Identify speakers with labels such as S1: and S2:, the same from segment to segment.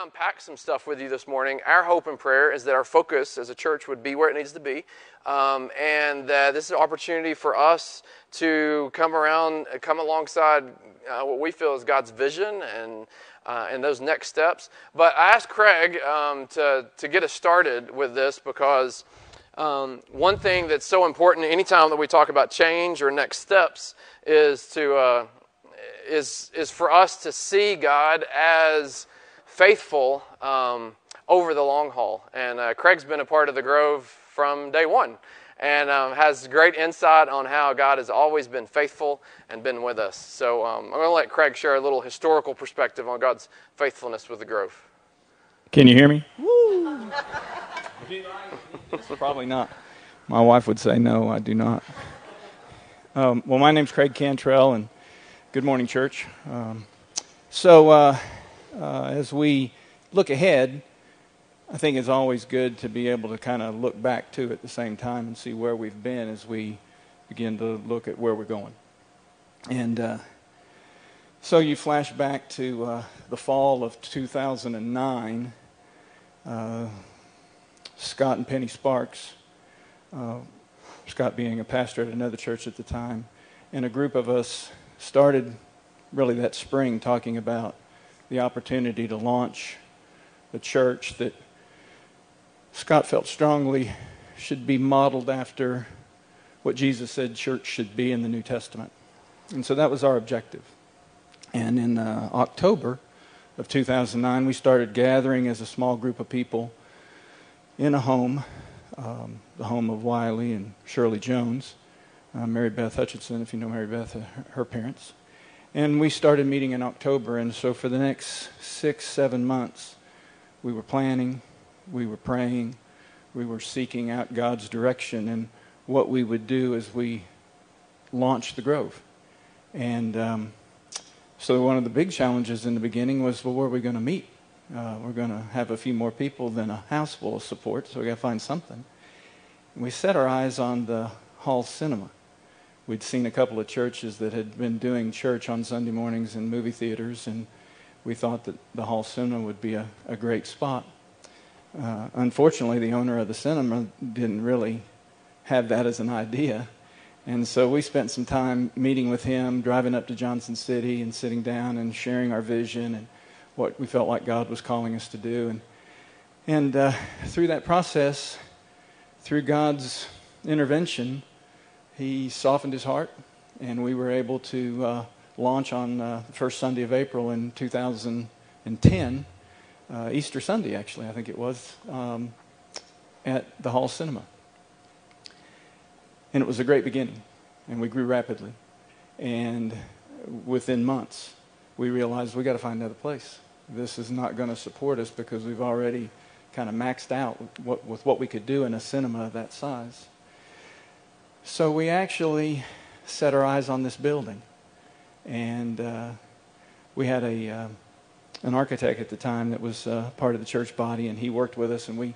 S1: unpack some stuff with you this morning. Our hope and prayer is that our focus as a church would be where it needs to be, and that this is an opportunity for us to come alongside what we feel is God's vision and those next steps. But I asked Craig to get us started with this because one thing that's so important anytime that we talk about change or next steps is for us to see God as faithful over the long haul. And Craig's been a part of the Grove from day one and has great insight on how God has always been faithful and been with us. So I'm going to let Craig share a little historical perspective on God's faithfulness with the Grove.
S2: Can you hear me? Woo! Probably not. My wife would say no, I do not. Well, my name's Craig Cantrell, and good morning, church. As we look ahead, I think it's always good to be able to kind of look back too at the same time and see where we've been as we begin to look at where we're going. And so you flash back to the fall of 2009. Scott and Penny Sparks, Scott being a pastor at another church at the time, and a group of us started really that spring talking about the opportunity to launch a church that Scott felt strongly should be modeled after what Jesus said church should be in the New Testament. And so that was our objective. And in October of 2009, we started gathering as a small group of people in a home, the home of Wiley and Shirley Jones, Mary Beth Hutchinson, if you know Mary Beth, her parents. And we started meeting in October, and so for the next 6-7 months, we were planning, we were praying, we were seeking out God's direction and what we would do as we launched the Grove. And so one of the big challenges in the beginning was, well, where are we going to meet? We're going to have a few more people than a house full of support, so we got to find something. And we set our eyes on the Hall Cinema. We'd seen a couple of churches that had been doing church on Sunday mornings in movie theaters, and we thought that the Hall Cinema would be a great spot. Unfortunately, the owner of the cinema didn't really have that as an idea, and so we spent some time meeting with him, driving up to Johnson City and sitting down and sharing our vision and what we felt like God was calling us to do. And through that process, through God's intervention, He softened His heart, and we were able to launch on the first Sunday of April in 2010, Easter Sunday, actually, I think it was, at the Hall Cinema. And it was a great beginning, and we grew rapidly. And within months, we realized we got to find another place. This is not going to support us because we've already kind of maxed out with what we could do in a cinema of that size. So we actually set our eyes on this building, and we had an architect at the time that was part of the church body, and he worked with us, and we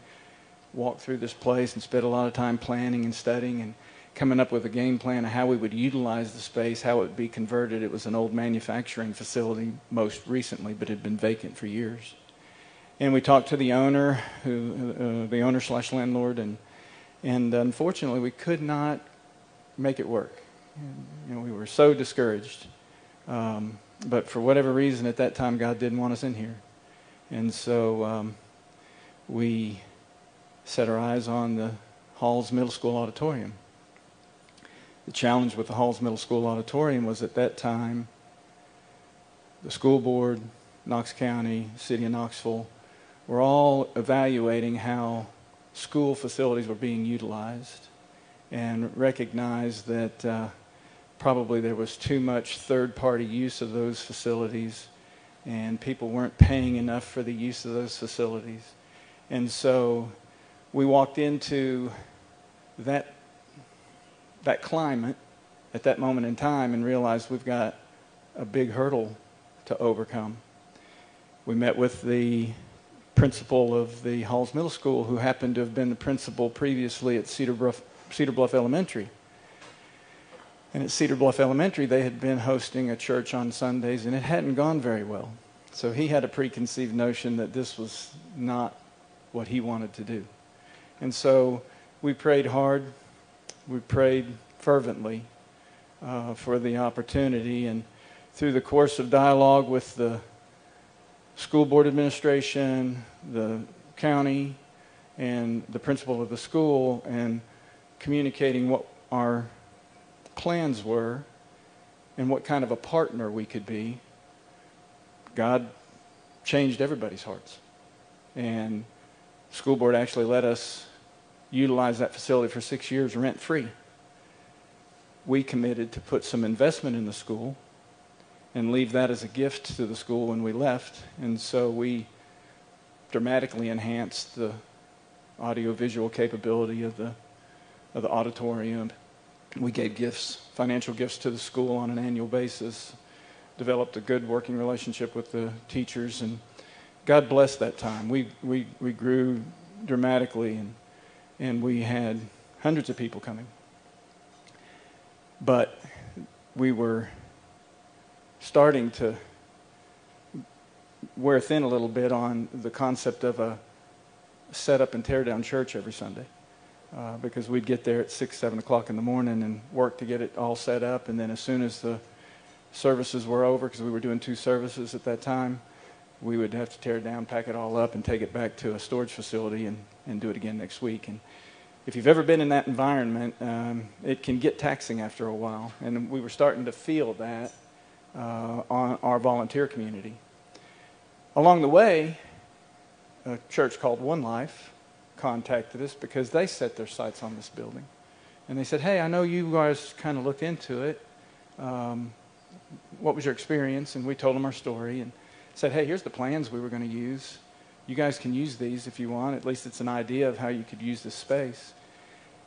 S2: walked through this place and spent a lot of time planning and studying and coming up with a game plan of how we would utilize the space, how it would be converted. It was an old manufacturing facility most recently, but had been vacant for years. And we talked to the owner, the owner/landlord, and unfortunately we could not make it work. And, we were so discouraged. But for whatever reason at that time, God didn't want us in here. And so we set our eyes on the Halls Middle School auditorium. The challenge with the Halls Middle School auditorium was at that time, the school board, Knox County, City of Knoxville, were all evaluating how school facilities were being utilized and recognized that probably there was too much third-party use of those facilities and people weren't paying enough for the use of those facilities. And so we walked into that climate at that moment in time and realized we've got a big hurdle to overcome. We met with the principal of the Halls Middle School, who happened to have been the principal previously at Cedar Bluff Elementary. And at Cedar Bluff Elementary, they had been hosting a church on Sundays, and it hadn't gone very well. So he had a preconceived notion that this was not what he wanted to do. And so we prayed hard. We prayed fervently for the opportunity. And through the course of dialogue with the school board administration, the county, and the principal of the school, and communicating what our plans were and what kind of a partner we could be, God changed everybody's hearts. And the school board actually let us utilize that facility for 6 years rent-free. We committed to put some investment in the school and leave that as a gift to the school when we left. And so we dramatically enhanced the audio-visual capability of the auditorium. We gave gifts, financial gifts to the school on an annual basis, developed a good working relationship with the teachers, and God blessed that time. We grew dramatically, and we had hundreds of people coming. But we were starting to wear thin a little bit on the concept of a set up and tear down church every Sunday. Because we'd get there at 6, 7 o'clock in the morning and work to get it all set up. And then as soon as the services were over, because we were doing 2 services at that time, we would have to tear it down, pack it all up, and take it back to a storage facility and do it again next week. And if you've ever been in that environment, it can get taxing after a while. And we were starting to feel that on our volunteer community. Along the way, a church called One Life contacted us because they set their sights on this building. And they said, hey, I know you guys kind of looked into it. What was your experience? And we told them our story and said, hey, here's the plans we were going to use. You guys can use these if you want. At least it's an idea of how you could use this space.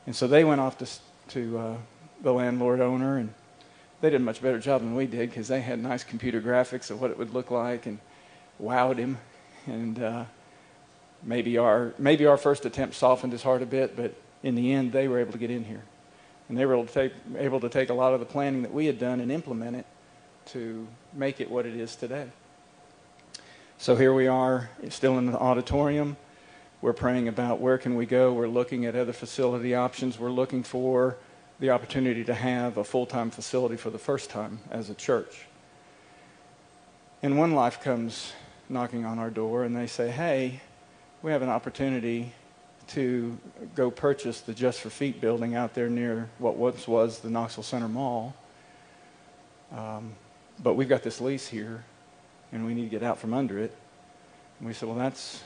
S2: And so they went off to the landlord owner, and they did a much better job than we did because they had nice computer graphics of what it would look like and wowed him. And maybe our first attempt softened his heart a bit, but in the end, they were able to get in here. And they were able to take a lot of the planning that we had done and implement it to make it what it is today. So here we are, still in the auditorium. We're praying about where can we go. We're looking at other facility options. We're looking for the opportunity to have a full-time facility for the first time as a church. And One Life comes knocking on our door, and they say, hey, we have an opportunity to go purchase the Just for Feet building out there near what once was the Knoxville Center Mall. But we've got this lease here, and we need to get out from under it. And we said, well, that's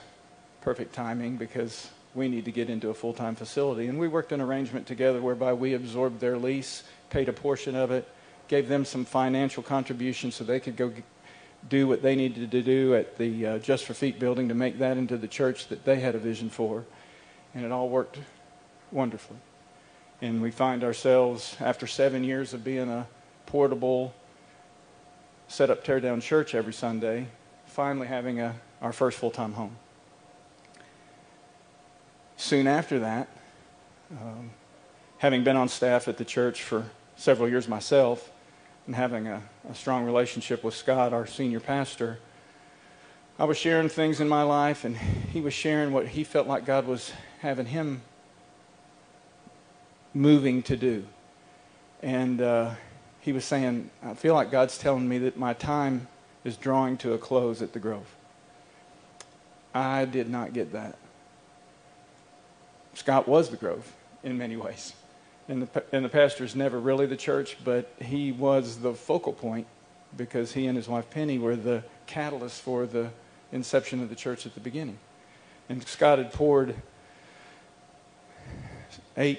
S2: perfect timing because we need to get into a full-time facility. And we worked an arrangement together whereby we absorbed their lease, paid a portion of it, gave them some financial contributions so they could go do what they needed to do at the Just for Feet building to make that into the church that they had a vision for. And it all worked wonderfully. And we find ourselves, after 7 years of being a portable, set-up, tear-down church every Sunday, finally having our first full-time home. Soon after that, having been on staff at the church for several years myself, and having a strong relationship with Scott, our senior pastor, I was sharing things in my life, and he was sharing what he felt like God was having him moving to do. And he was saying, I feel like God's telling me that my time is drawing to a close at the Grove. I did not get that. Scott was the Grove in many ways. And the pastor is never really the church, but he was the focal point because he and his wife Penny were the catalyst for the inception of the church at the beginning. And Scott had poured 8+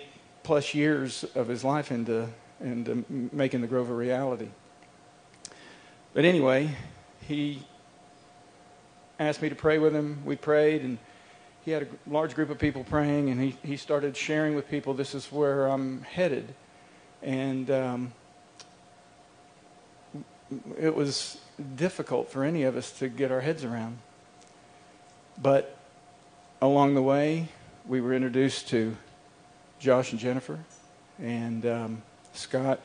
S2: years of his life into making the Grove a reality. But anyway, he asked me to pray with him. We prayed, and he had a large group of people praying, and he started sharing with people, this is where I'm headed. And it was difficult for any of us to get our heads around. But along the way, we were introduced to Josh and Jennifer, and Scott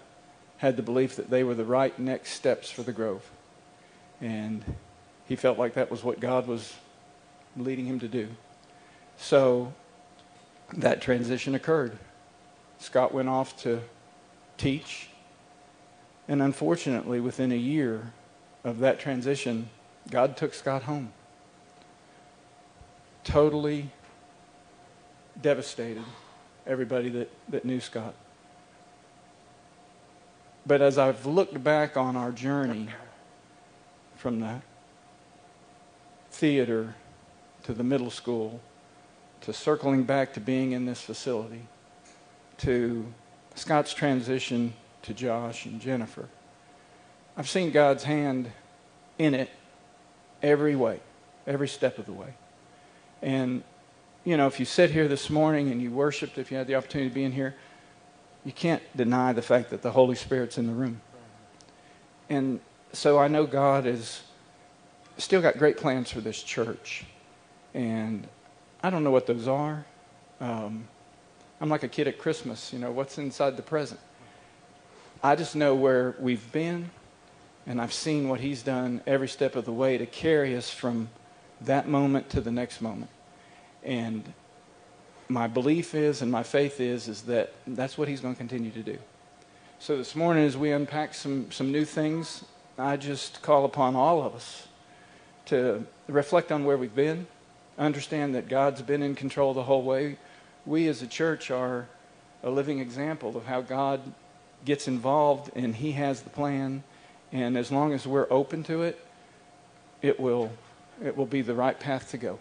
S2: had the belief that they were the right next steps for the Grove. And he felt like that was what God was leading him to do. So that transition occurred. Scott went off to teach, and unfortunately, within a year of that transition, God took Scott home. Totally devastated everybody that knew Scott. But as I've looked back on our journey from the theater to the middle school, to circling back to being in this facility, to Scott's transition to Josh and Jennifer, I've seen God's hand in it every way, every step of the way. And, you know, if you sit here this morning and you worshiped, if you had the opportunity to be in here, you can't deny the fact that the Holy Spirit's in the room. And so I know God has still got great plans for this church. And I don't know what those are. I'm like a kid at Christmas, you know, what's inside the present? I just know where we've been, and I've seen what He's done every step of the way to carry us from that moment to the next moment. And my belief is, and my faith is that that's what He's going to continue to do. So this morning, as we unpack some new things, I just call upon all of us to reflect on where we've been, understand that God's been in control the whole way. We as a church are a living example of how God gets involved, and He has the plan. And as long as we're open to it, it will be the right path to go.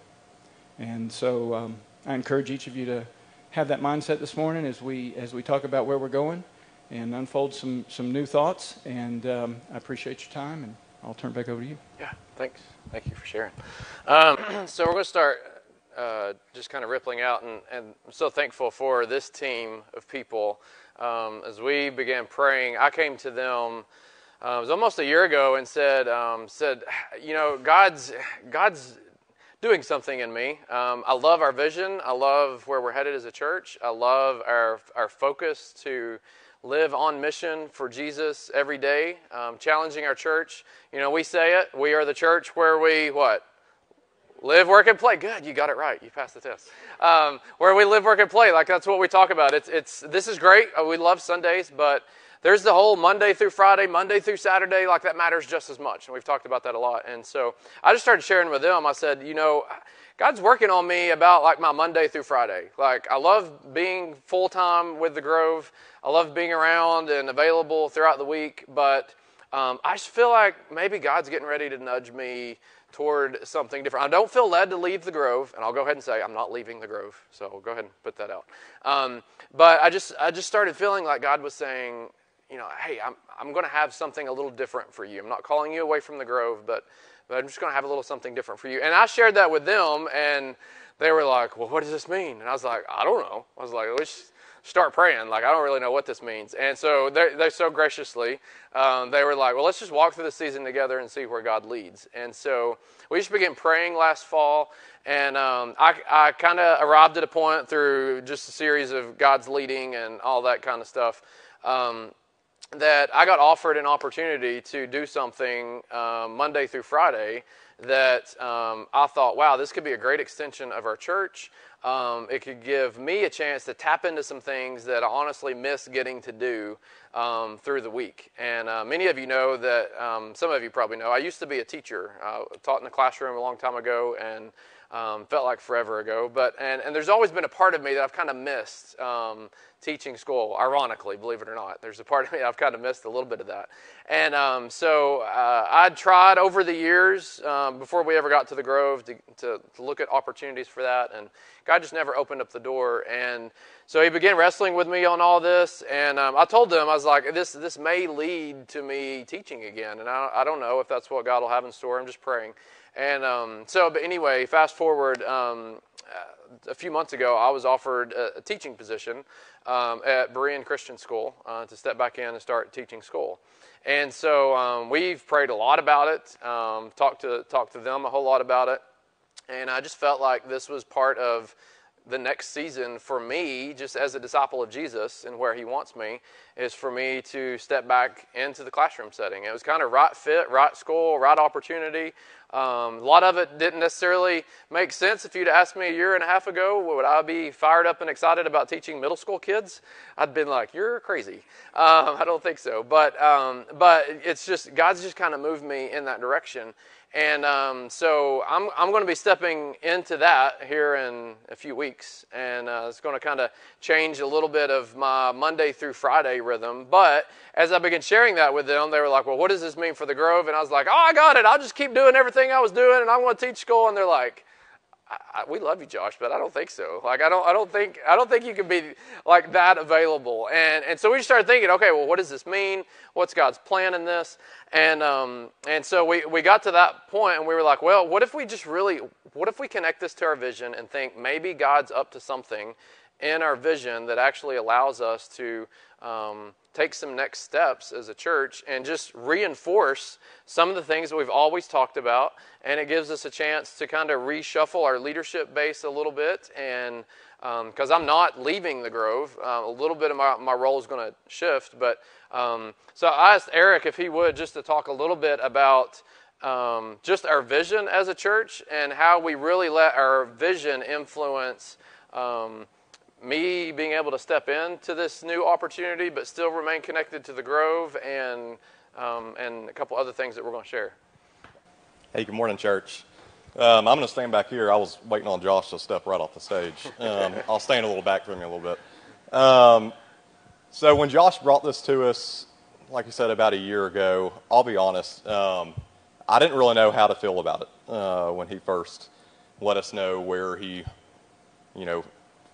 S2: And so I encourage each of you to have that mindset this morning as we talk about where we're going and unfold some new thoughts. And I appreciate your time, and I'll turn it back over to you.
S1: Yeah, thanks. Thank you for sharing. So we're going to start just kind of rippling out, and I'm so thankful for this team of people. As we began praying, I came to them. It was almost a year ago, and said, you know, God's doing something in me. I love our vision. I love where we're headed as a church. I love our focus to live on mission for Jesus every day, challenging our church. You know, we say it. We are the church where we, what? Live, work, and play. Good, you got it right. You passed the test. Where we live, work, and play. Like, that's what we talk about. This is great. We love Sundays, but there's the whole Monday through Friday, Monday through Saturday. Like, that matters just as much. And we've talked about that a lot. And so I just started sharing with them. I said, you know, God's working on me about, like, my Monday through Friday. Like, I love being full-time with the Grove. I love being around and available throughout the week. But I just feel like maybe God's getting ready to nudge me toward something different. I don't feel led to leave the Grove, and I'll go ahead and say I'm not leaving the Grove, so we'll go ahead and put that out. But I just started feeling like God was saying, you know, hey, I'm going to have something a little different for you. I'm not calling you away from the Grove, but I'm just going to have a little something different for you. And I shared that with them, and they were like, well, what does this mean? And I was like, I don't know. I was like, let's start praying. Like, I don't really know what this means. And so they so graciously, they were like, well, let's just walk through the season together and see where God leads. And so we just began praying last fall, and I kind of arrived at a point through just a series of God's leading and all that kind of stuff, that I got offered an opportunity to do something Monday through Friday that I thought, wow, this could be a great extension of our church. It could give me a chance to tap into some things that I honestly miss getting to do through the week. And many of you know that, some of you probably know, I used to be a teacher. I taught in the classroom a long time ago, and felt like forever ago. But and there's always been a part of me that I've kind of missed teaching school, ironically, believe it or not. There's a part of me I've kind of missed a little bit of that. And so I'd tried over the years, before we ever got to the Grove, to look at opportunities for that, and God just never opened up the door. And so He began wrestling with me on all this, and I told them, I was like, this may lead to me teaching again, and I don't know if that's what God will have in store. I'm just praying. And but anyway, fast forward, a few months ago, I was offered a teaching position at Berean Christian School to step back in and start teaching school. And so we've prayed a lot about it, talked to them a whole lot about it, and I just felt like this was part of the next season for me, just as a disciple of Jesus and where he wants me, is for me to step back into the classroom setting. It was kind of right fit, right school, right opportunity. A lot of it didn't necessarily make sense. If you'd asked me a year and a half ago, would I be fired up and excited about teaching middle school kids? I'd been like, you're crazy. I don't think so. But it's just, God's just kind of moved me in that direction. And so I'm going to be stepping into that here in a few weeks, and it's going to kind of change a little bit of my Monday through Friday rhythm. But as I began sharing that with them, they were like, well, what does this mean for the Grove? And I was like, oh, I got it. I'll just keep doing everything I was doing, and I'm going to teach school. And they're like, we love you, Josh, but I don't think so. Like, I don't think you can be like that available. And so we started thinking, okay, well, what does this mean? What's God's plan in this? And so we got to that point, and we were like, well, what if we connect this to our vision and think maybe God's up to something in our vision that actually allows us to take some next steps as a church and just reinforce some of the things that we've always talked about, and it gives us a chance to kind of reshuffle our leadership base a little bit, and because I'm not leaving the Grove, a little bit of my role is going to shift, but so I asked Eric if he would just to talk a little bit about just our vision as a church and how we really let our vision influence me being able to step into this new opportunity, but still remain connected to the Grove, and a couple other things that we're going to share.
S3: Hey, good morning, church. I'm going to stand back here. I was waiting on Josh to step right off the stage. I'll stand a little back from you a little bit. So when Josh brought this to us, like you said, about a year ago, I'll be honest, I didn't really know how to feel about it when he first let us know where he,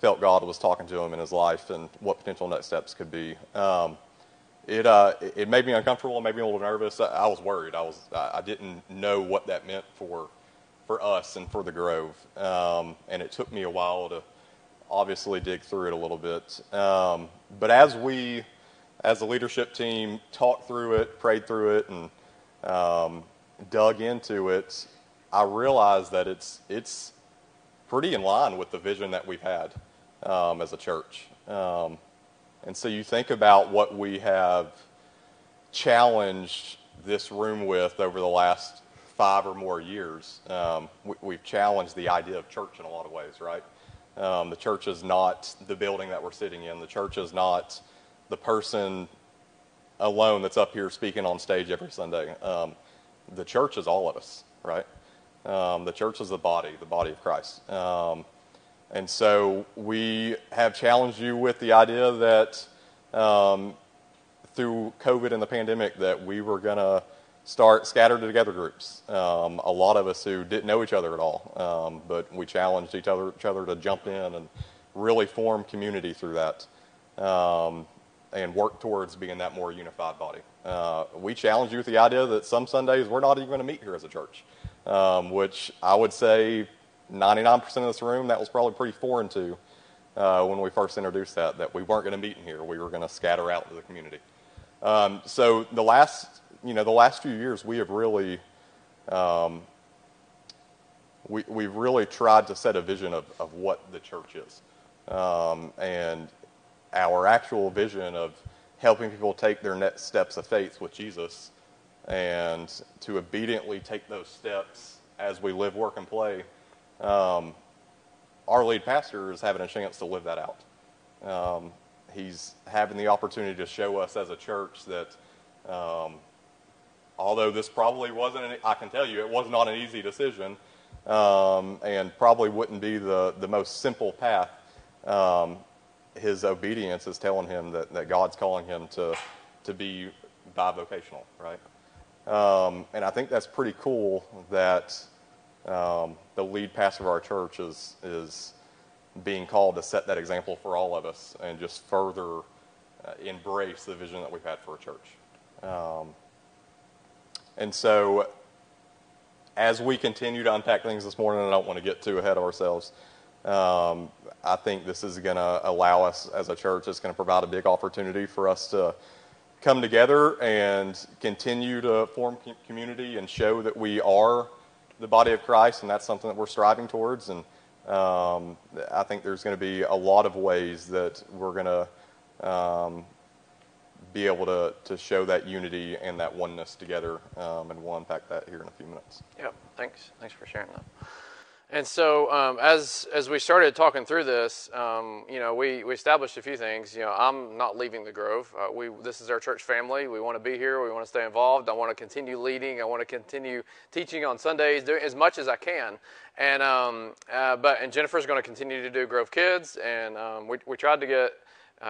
S3: felt God was talking to him in his life and what potential next steps could be. It made me uncomfortable. It made me a little nervous. I was worried. I didn't know what that meant for us and for the Grove. And it took me a while to obviously dig through it a little bit. But as the leadership team talked through it, prayed through it, and dug into it, I realized that it's pretty in line with the vision that we've had as a church. And so you think about what we have challenged this room with over the last 5 or more years. We've challenged the idea of church in a lot of ways, right? The church is not the building that we're sitting in. The church is not the person alone that's up here speaking on stage every Sunday. The church is all of us, right? The church is the body of Christ. And so we have challenged you with the idea that through COVID and the pandemic that we were going to start scattered together groups. A lot of us who didn't know each other at all, but we challenged each other to jump in and really form community through that and work towards being that more unified body. We challenged you with the idea that some Sundays we're not even going to meet here as a church, which I would say 99% of this room, that was probably pretty foreign to when we first introduced that we weren't going to meet in here. We were going to scatter out to the community. So the last few years, we have really, we've really tried to set a vision of what the church is. And our actual vision of helping people take their next steps of faith with Jesus and to obediently take those steps as we live, work, and play. Our lead pastor is having a chance to live that out. He's having the opportunity to show us as a church that although this probably wasn't, I can tell you, it was not an easy decision and probably wouldn't be the most simple path. His obedience is telling him that God's calling him to be bivocational, right? And I think that's pretty cool that the lead pastor of our church is being called to set that example for all of us and just further embrace the vision that we've had for a church. And so as we continue to unpack things this morning, I don't want to get too ahead of ourselves. I think this is going to allow us as a church, it's going to provide a big opportunity for us to come together and continue to form community and show that we are the body of Christ, and that's something that we're striving towards. And I think there's going to be a lot of ways that we're going to be able to show that unity and that oneness together, and we'll unpack that here in a few minutes.
S1: Yeah, thanks for sharing that. And so as we started talking through this, we established a few things. I'm not leaving the Grove. This is our church family. We want to be here. We want to stay involved. I want to continue leading. I want to continue teaching on Sundays, doing as much as I can. And Jennifer's going to continue to do Grove Kids. And we tried to get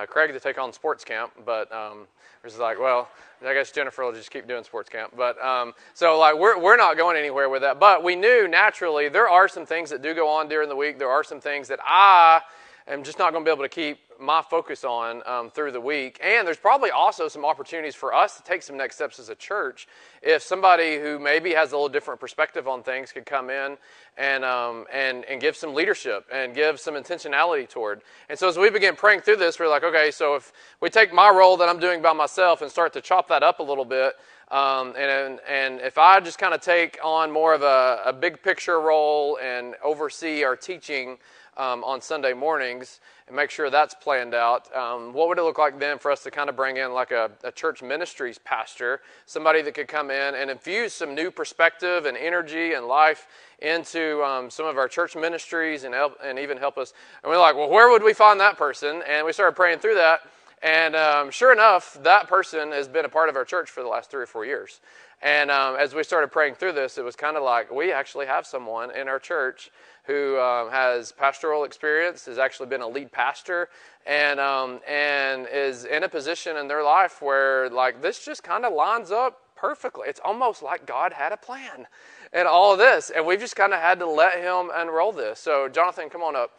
S1: Craig to take on sports camp, but it was like, well, I guess Jennifer will just keep doing sports camp. But we're not going anywhere with that. But we knew naturally there are some things that do go on during the week. There are some things that I am just not going to be able to keep my focus on through the week. And there's probably also some opportunities for us to take some next steps as a church. If somebody who maybe has a little different perspective on things could come in and give some leadership and give some intentionality toward. And so as we began praying through this, we're like, okay, so if we take my role that I'm doing by myself and start to chop that up a little bit, and if I just kind of take on more of a big picture role and oversee our teaching on Sunday mornings and make sure that's planned out, what would it look like then for us to kind of bring in like a church ministries pastor, somebody that could come in and infuse some new perspective and energy and life into some of our church ministries and even help us. And we're like, well, where would we find that person? And we started praying through that. And sure enough, that person has been a part of our church for the last 3 or 4 years. And as we started praying through this, it was kind of like we actually have someone in our church who has pastoral experience, has actually been a lead pastor, and is in a position in their life where like this just kind of lines up perfectly. It's almost like God had a plan in all of this, and we've just kind of had to let him unroll this. So Jonathan, come on up.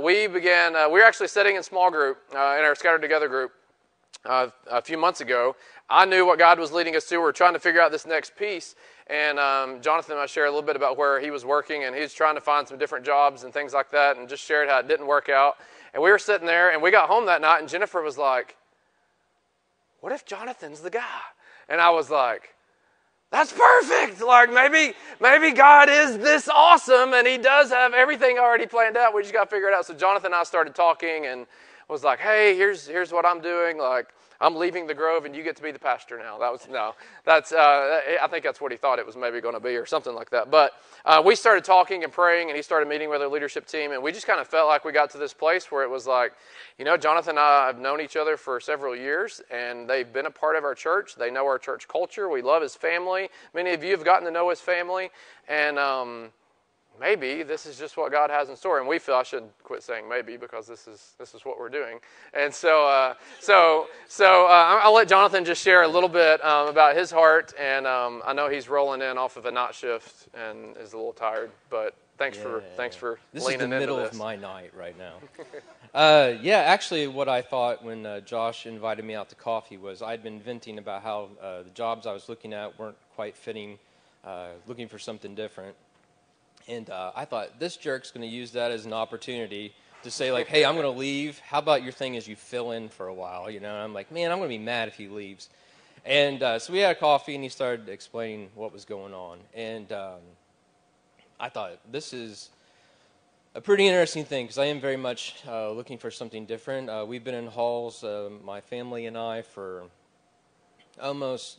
S1: We were actually sitting in small group in our Scattered Together group a few months ago. I knew what God was leading us to. We were trying to figure out this next piece, and Jonathan and I shared a little bit about where he was working, and he was trying to find some different jobs and things like that, and just shared how it didn't work out. And we were sitting there, and we got home that night, and Jennifer was like, what if Jonathan's the guy? And I was like, that's perfect. Like maybe God is this awesome, and he does have everything already planned out. We just got to figure it out. So Jonathan and I started talking and was like, hey, here's what I'm doing. Like, I'm leaving the Grove, and you get to be the pastor now. I think that's what he thought it was maybe going to be or something like that. But we started talking and praying, and he started meeting with our leadership team, and we just kind of felt like we got to this place where it was like, Jonathan and I have known each other for several years, and they've been a part of our church. They know our church culture. We love his family. Many of you have gotten to know his family, and maybe this is just what God has in store. And we feel I should quit saying maybe because this is what we're doing. And so I'll let Jonathan just share a little bit about his heart. And I know he's rolling in off of a night shift and is a little tired. But thanks for leaning into this.
S4: This is the middle of my night right now. Actually, what I thought when Josh invited me out to coffee was I'd been venting about how the jobs I was looking at weren't quite fitting, looking for something different. And I thought, this jerk's going to use that as an opportunity to say, like, hey, I'm going to leave. How about your thing is you fill in for a while, And I'm like, man, I'm going to be mad if he leaves. And so we had a coffee, and he started explaining what was going on. And I thought, this is a pretty interesting thing because I am very much looking for something different. We've been in halls, my family and I, for almost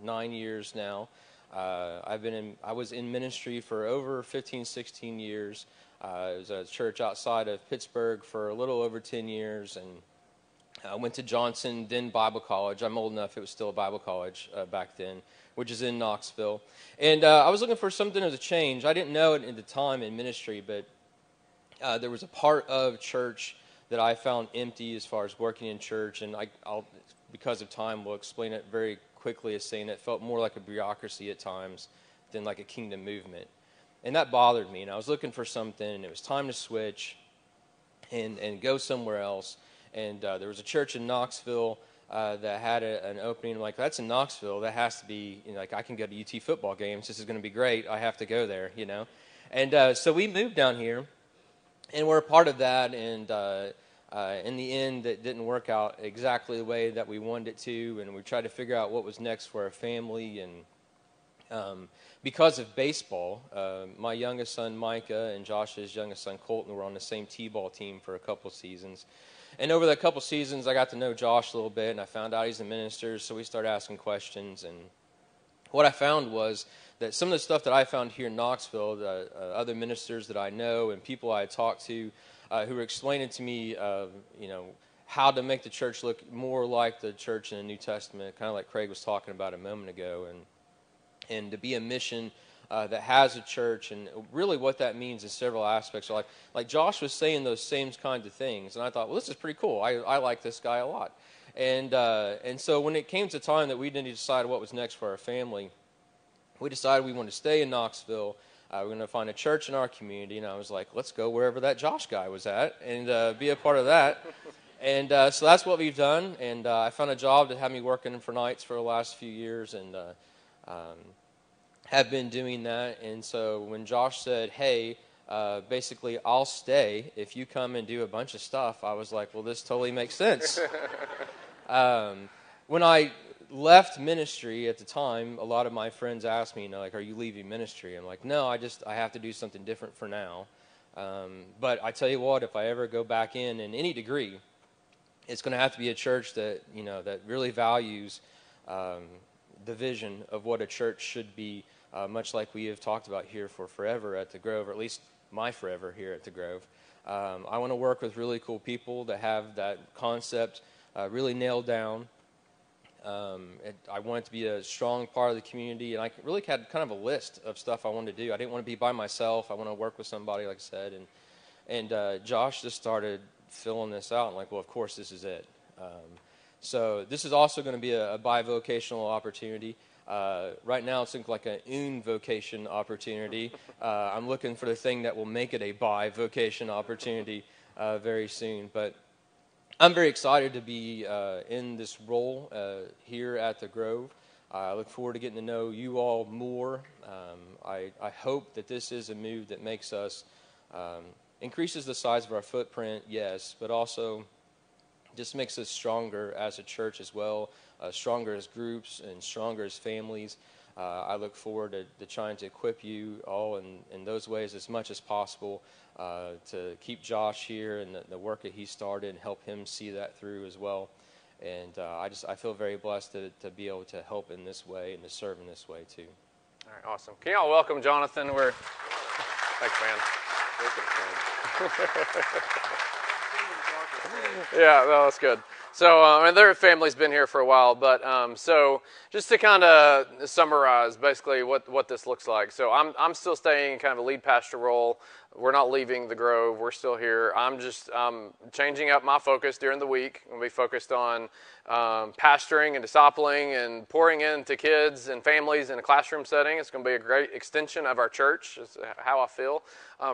S4: 9 years now. I was in ministry for over 15, 16 years. It was a church outside of Pittsburgh for a little over 10 years, and I went to Johnson, then Bible College. I'm old enough; it was still a Bible college back then, which is in Knoxville. And I was looking for something as a change. I didn't know it at the time in ministry, but there was a part of church that I found empty as far as working in church, and I'll because of time, will explain it very quickly as saying it felt more like a bureaucracy at times than like a kingdom movement. And that bothered me, and I was looking for something, and it was time to switch and go somewhere else. And there was a church in Knoxville that had an opening. I'm like, that's in Knoxville. That has to be, like, I can go to UT football games. This is going to be great. I have to go there, And so we moved down here, and we're a part of that, and in the end, it didn't work out exactly the way that we wanted it to, and we tried to figure out what was next for our family, and Because of baseball, my youngest son Micah and Josh's youngest son Colton were on the same t-ball team for a couple seasons. And over the couple seasons, I got to know Josh a little bit, and I found out he's a minister, so we started asking questions. And what I found was that some of the stuff that I found here in Knoxville, the other ministers that I know and people I had talked to who were explaining to me, how to make the church look more like the church in the New Testament, kind of like Craig was talking about a moment ago, and to be a mission that has a church, and really what that means in several aspects. Like Josh was saying those same kinds of things, and I thought, well, this is pretty cool. I like this guy a lot. And so when it came to time that we needed to decide what was next for our family, we decided we wanted to stay in Knoxville. We're going to find a church in our community, and I was like, let's go wherever that Josh guy was at and be a part of that. And so that's what we've done, and I found a job that had me working for nights for the last few years, and have been doing that. And so when Josh said, hey, basically I'll stay if you come and do a bunch of stuff, I was like, well, this totally makes sense. When I left ministry at the time, a lot of my friends asked me, are you leaving ministry? I'm like, no, I have to do something different for now. But I tell you what, if I ever go back in any degree, it's going to have to be a church that, that really values the vision of what a church should be, much like we have talked about here for forever at the Grove, or at least my forever here at the Grove. I want to work with really cool people that have that concept really nailed down. I want it to be a strong part of the community, and I really had kind of a list of stuff I wanted to do. I didn't want to be by myself. I want to work with somebody, like I said, and Josh just started filling this out, and well, of course, this is it. So this is also going to be a bivocational opportunity. Right now, it's like an vocation opportunity. I'm looking for the thing that will make it a bivocation opportunity very soon. But I'm very excited to be in this role here at the Grove. I look forward to getting to know you all more. I hope that this is a move that makes us, increases the size of our footprint, yes, but also just makes us stronger as a church as well, stronger as groups and stronger as families. I look forward to trying to equip you all in those ways as much as possible to keep Josh here and the work that he started and help him see that through as well. And I feel very blessed to be able to help in this way and to serve in this way too.
S1: All right, awesome. Can y'all welcome Jonathan? Thanks, man. Yeah, no, that's good. So, their family's been here for a while, but so just to kind of summarize, basically what this looks like. So, I'm still staying in kind of a lead pastor role. We're not leaving the Grove. We're still here. I'm just changing up my focus during the week. We'll be focused on pastoring and discipling and pouring into kids and families in a classroom setting. It's going to be a great extension of our church, is how I feel,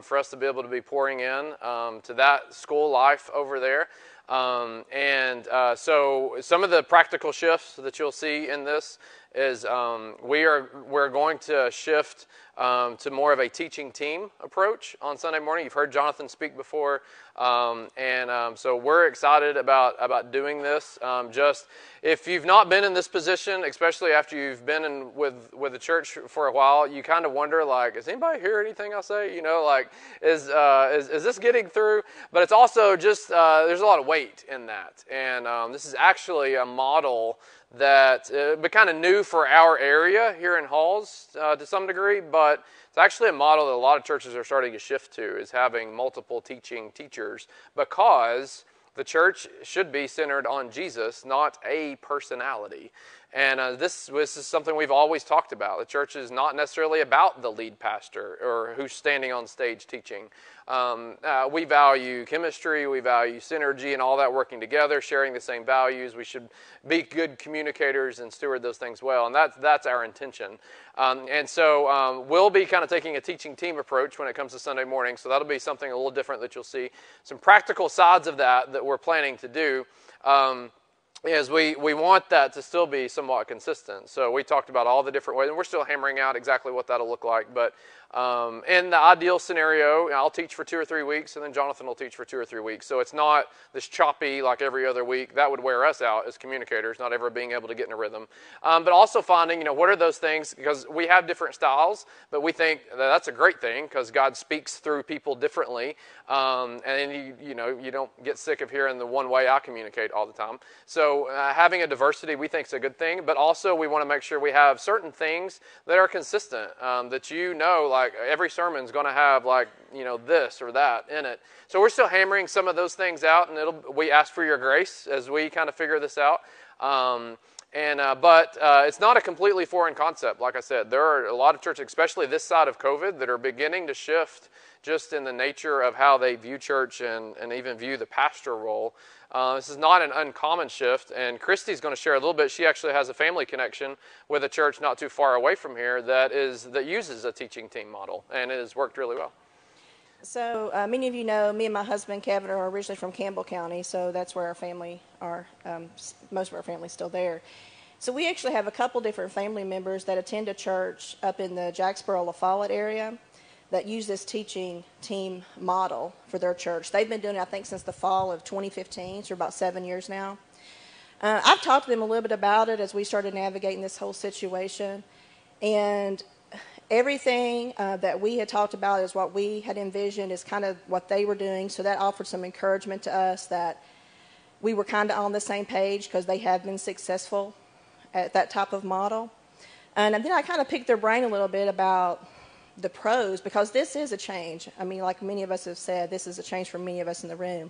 S1: for us to be able to be pouring in to that school life over there. So some of the practical shifts that you'll see in this is we're going to shift to more of a teaching team approach on Sunday morning. You've heard Jonathan speak before, so we're excited about doing this. Just if you've not been in this position, especially after you've been with the church for a while, you kind of wonder, does anybody hear anything I say? Is this getting through? But it's also just there's a lot of weight in that, and this is actually a model that but kind of new for our area here in Halls to some degree, but it's actually a model that a lot of churches are starting to shift to, is having multiple teaching teachers, because the church should be centered on Jesus, not a personality. And this is something we've always talked about. The church is not necessarily about the lead pastor or who's standing on stage teaching. We value chemistry, we value synergy and all that working together, sharing the same values. We should be good communicators and steward those things well, and that's our intention. So we'll be kind of taking a teaching team approach when it comes to Sunday morning, so that'll be something a little different that you'll see. Some practical sides of that we're planning to do. is we want that to still be somewhat consistent. So we talked about all the different ways, and we're still hammering out exactly what that'll look like. But in the ideal scenario, I'll teach for 2 or 3 weeks, and then Jonathan will teach for 2 or 3 weeks. So it's not this choppy like every other week. That would wear us out as communicators, not ever being able to get in a rrhythm. But also finding, what are those things? Because we have different styles, but we think that's a great thing because God speaks through people differently. And then you don't get sick of hearing the one way I communicate all the time. So having a diversity we think is a good thing, but also we want to make sure we have certain things that are consistent, that like every sermon is going to have this or that in it. So we're still hammering some of those things out, and we ask for your grace as we kind of figure this out. But it's not a completely foreign concept. Like I said, there are a lot of churches, especially this side of COVID, that are beginning to shift just in the nature of how they view church and even view the pastor role. This is not an uncommon shift, and Christy's going to share a little bit. She actually has a family connection with a church not too far away from here that uses a teaching team model, and it has worked really well.
S5: So many of you know, me and my husband, Kevin, are originally from Campbell County, so that's where our family are. Most of our family's still there. So we actually have a couple different family members that attend a church up in the Jacksboro, La Follette area that use this teaching team model for their church. They've been doing it, I think, since the fall of 2015, so about 7 years now. I've talked to them a little bit about it as we started navigating this whole situation, and everything that we had talked about is what we had envisioned is kind of what they were doing, so that offered some encouragement to us that we were kind of on the same page because they have been successful at that type of model. And then I kind of picked their brain a little bit about the pros, because this is a change. I mean, like many of us have said, this is a change for many of us in the room.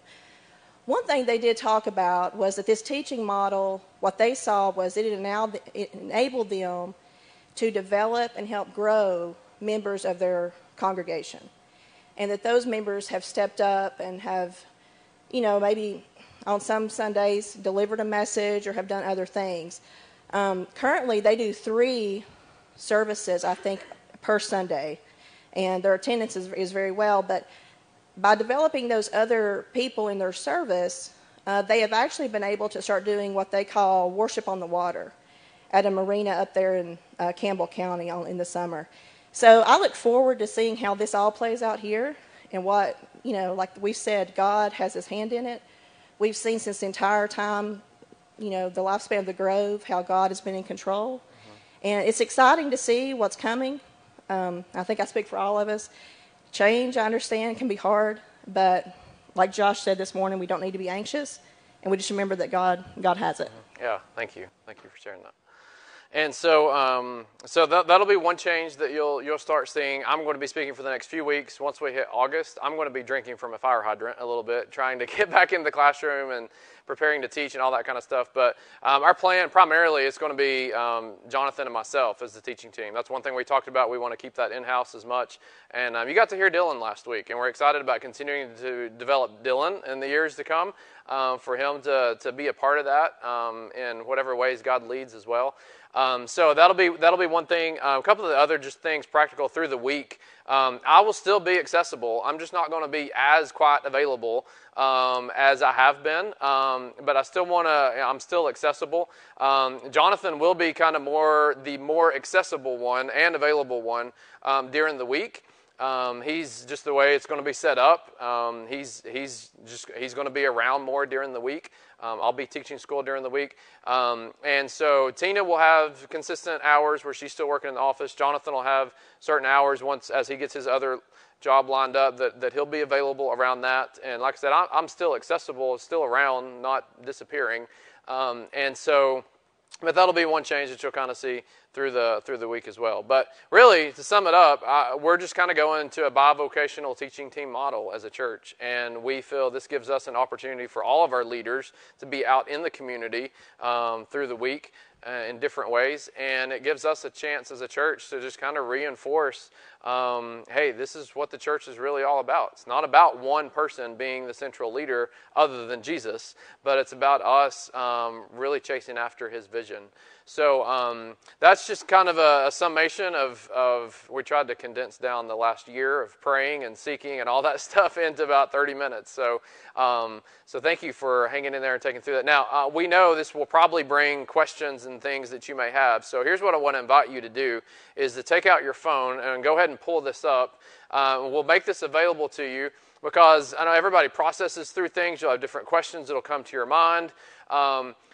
S5: One thing they did talk about was that this teaching model, what they saw was it enabled them to develop and help grow members of their congregation. And that those members have stepped up and have, maybe on some Sundays delivered a message or have done other things. Currently, they do 3 services, I think, per Sunday, and their attendance is very well. But by developing those other people in their service, they have actually been able to start doing what they call worship on the water at a marina up there in Campbell County in the summer. So I look forward to seeing how this all plays out here, and what, like we said, God has his hand in it. We've seen since the entire time, the lifespan of the Grove, how God has been in control. Mm-hmm. And it's exciting to see what's coming. I think I speak for all of us. Change, I understand, can be hard, but like Josh said this morning, we don't need to be anxious, and we just remember that God has it.
S1: Yeah, thank you. Thank you for sharing that. And so, that'll be one change that you'll start seeing. I'm going to be speaking for the next few weeks. Once we hit August, I'm going to be drinking from a fire hydrant a little bit, trying to get back in the classroom and preparing to teach and all that kind of stuff. But our plan primarily is going to be Jonathan and myself as the teaching team. That's one thing we talked about. We want to keep that in-house as much. And you got to hear Dylan last week, and we're excited about continuing to develop Dylan in the years to come, for him to be a part of that in whatever ways God leads as well. So that'll be one thing. A couple of the other just things practical through the week. I will still be accessible. I'm just not going to be as quite available as I have been. But I still I'm still accessible. Jonathan will be kind of the more accessible one and available one during the week. He's just the way it's going to be set up. He's going to be around more during the week. I'll be teaching school during the week. And so Tina will have consistent hours where she's still working in the office. Jonathan will have certain hours as he gets his other job lined up that he'll be available around that. And like I said, I'm still accessible, still around, not disappearing. But that'll be one change that you'll kind of see through the week as well. But really, to sum it up, we're just kind of going to a bivocational teaching team model as a church, and we feel this gives us an opportunity for all of our leaders to be out in the community through the week in different ways, and it gives us a chance as a church to just kind of reinforce, hey, this is what the church is really all about. It's not about one person being the central leader other than Jesus, but it's about us really chasing after his vision. So that's just kind of a summation of we tried to condense down the last year of praying and seeking and all that stuff into about 30 minutes. So thank you for hanging in there and taking through that. Now, we know this will probably bring questions and things that you may have. So here's what I want to invite you to do is to take out your phone and go ahead and pull this up. We'll make this available to you because I know everybody processes through things. You'll have different questions that will come to your mind.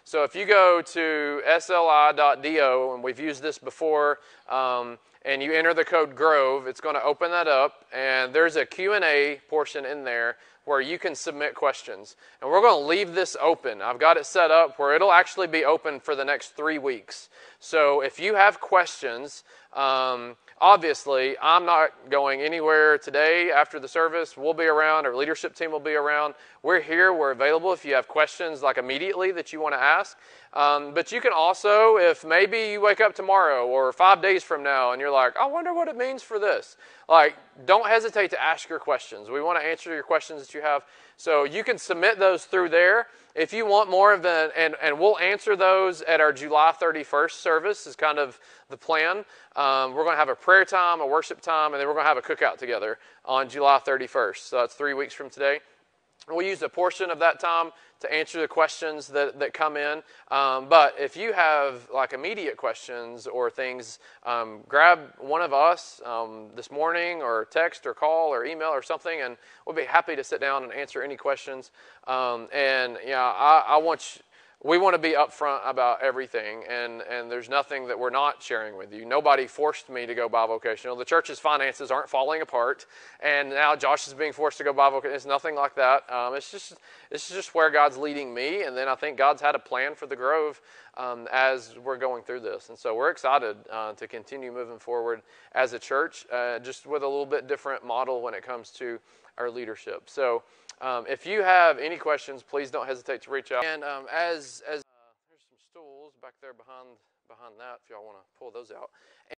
S1: So if you go to sli.do, and we've used this before, and you enter the code GROVE, it's going to open that up, and there's a Q&A portion in there where you can submit questions. And we're going to leave this open. I've got it set up where it'll actually be open for the next 3 weeks. So if you have questions, obviously, I'm not going anywhere today after the service. We'll be around. Our leadership team will be around. We're here. We're available if you have questions like immediately that you want to ask. But you can also, if maybe you wake up tomorrow or 5 days from now and you're like, I wonder what it means for this. Don't hesitate to ask your questions. We want to answer your questions that you have. So you can submit those through there. If you want more of and we'll answer those at our July 31st service is kind of the plan. We're going to have a prayer time, a worship time, and then we're going to have a cookout together on July 31st. So that's 3 weeks from today. We'll use a portion of that time to answer the questions that come in. But if you have immediate questions or things, grab one of us this morning or text or call or email or something, and we'll be happy to sit down and answer any questions. We want to be upfront about everything, and there's nothing that we're not sharing with you. Nobody forced me to go bivocational. The church's finances aren't falling apart, and now Josh is being forced to go bivocational. It's nothing like that. It's just where God's leading me, and then I think God's had a plan for the Grove as we're going through this. And so we're excited to continue moving forward as a church, just with a little bit different model when it comes to our leadership. So if you have any questions, please don't hesitate to reach out. And there's some stools back there behind that if y'all want to pull those out.